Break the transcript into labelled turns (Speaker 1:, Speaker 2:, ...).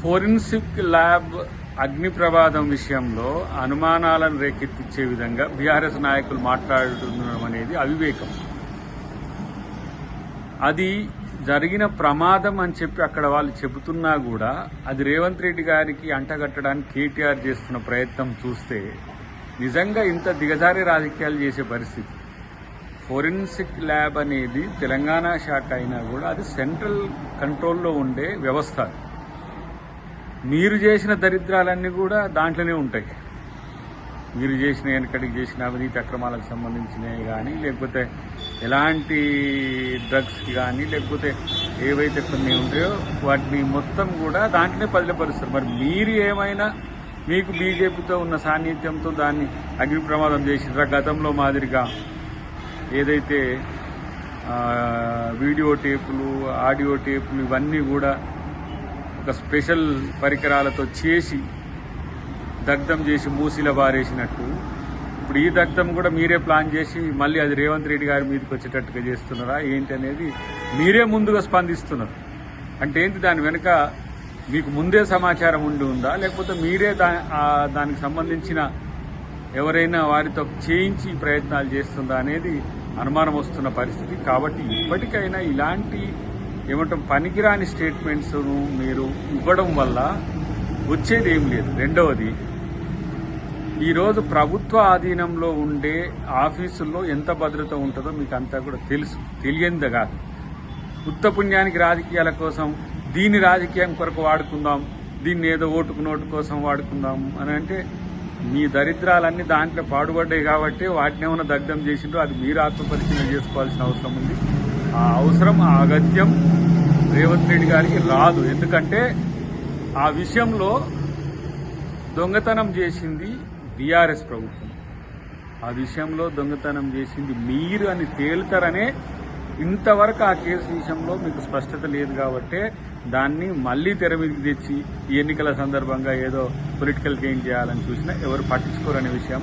Speaker 1: Forensic lab అగ్ని ప్రమాదం విషయంలో అనుమానాలను రేకెత్తించే విధంగా బీఆర్ఎస్ నాయకులు మాట్లాడుతుండడం అనేది అవివేకం. అది జరిగిన ప్రమాదం అని చెప్పి అక్కడ వాళ్ళు చెబుతున్నా కూడా అది రేవంత్ రెడ్డి గారికి అంటగట్టడానికి కేటీఆర్ చేస్తున్న ప్రయత్నం చూస్తే నిజంగా ఇంత దిగజారి రాజకీయాలు చేసే పరిస్థితి. ఫోరెన్సిక్ ల్యాబ్ అనేది తెలంగాణ శాఖ అయినా కూడా అది సెంట్రల్ కంట్రోల్లో ఉండే వ్యవస్థ. మీరు చేసిన దరిద్రాలన్నీ కూడా దాంట్లోనే ఉంటాయి. మీరు చేసిన వెనకడికి చేసిన అవినీతి అక్రమాలకు సంబంధించినవి కానీ, లేకపోతే ఎలాంటి డ్రగ్స్కి కానీ, లేకపోతే ఏవైతే కొన్ని ఉంటాయో వాటిని మొత్తం కూడా దాంట్లోనే పదిలపరుస్తారు. మరి మీరు ఏమైనా మీకు బీజేపీతో ఉన్న సాన్నిధ్యంతో దాన్ని అగ్ని ప్రమాదం చేసినారా? గతంలో మాదిరిగా ఏదైతే వీడియో టేపులు, ఆడియో టేపులు ఇవన్నీ కూడా ఒక స్పెషల్ పరికరాలతో చేసి దగ్ధం చేసి మూసిలో బారేసినట్టు ఇప్పుడు ఈ దగ్ధం కూడా మీరే ప్లాన్ చేసి మళ్ళీ అది రేవంత్ రెడ్డి గారి మీదకి వచ్చేటట్టుగా చేస్తున్నారా ఏంటి అనేది మీరే ముందుగా స్పందిస్తున్నారు. అంటే ఏంటి, దాని వెనుక మీకు ముందే సమాచారం ఉండి ఉందా, లేకపోతే మీరే దానికి సంబంధించిన ఎవరైనా వారితో చేయించి ప్రయత్నాలు చేస్తుందా అనేది అనుమానం వస్తున్న పరిస్థితి. కాబట్టి ఇప్పటికైనా ఇలాంటి ఏమంటాం పనికిరాని స్టేట్మెంట్స్ను మీరు ఇవ్వడం వల్ల వచ్చేది ఏం లేదు. రెండవది, ఈరోజు ప్రభుత్వ ఆధీనంలో ఉండే ఆఫీసుల్లో ఎంత భద్రత ఉంటుందో మీకు అంతా కూడా తెలుసు. తెలియంది కాదు. ఉత్త పుణ్యానికి రాజకీయాల కోసం దీన్ని రాజకీయం కొరకు వాడుకుందాం, దీన్ని ఏదో ఓటుకు నోటు కోసం వాడుకుందాం అని అంటే మీ దరిద్రాలన్నీ దాంట్లో పాడుపడ్డాయి కాబట్టి వాటిని ఏమైనా దగ్ధం చేసిండ్రో అది మీరు ఆత్మపరిశీలన చేసుకోవాల్సిన అవసరం ఉంది. ఆ అవసరం, ఆ అగత్యం రేవంత్ రెడ్డి గారికి రాదు. ఎందుకంటే ఆ విషయంలో దొంగతనం చేసింది బీఆర్ఎస్ ప్రభుత్వం, ఆ విషయంలో దొంగతనం చేసింది మీరు అని తేలుతారనే ఇంతవరకు ఆ కేసు విషయంలో మీకు స్పష్టత లేదు. కాబట్టి దాన్ని మళ్లీ తెర మీదకి తెచ్చి ఈ ఎన్నికల సందర్భంగా ఏదో పొలిటికల్ గెయిన్ చేయాలని చూసినా ఎవరు పట్టించుకోరనే విషయం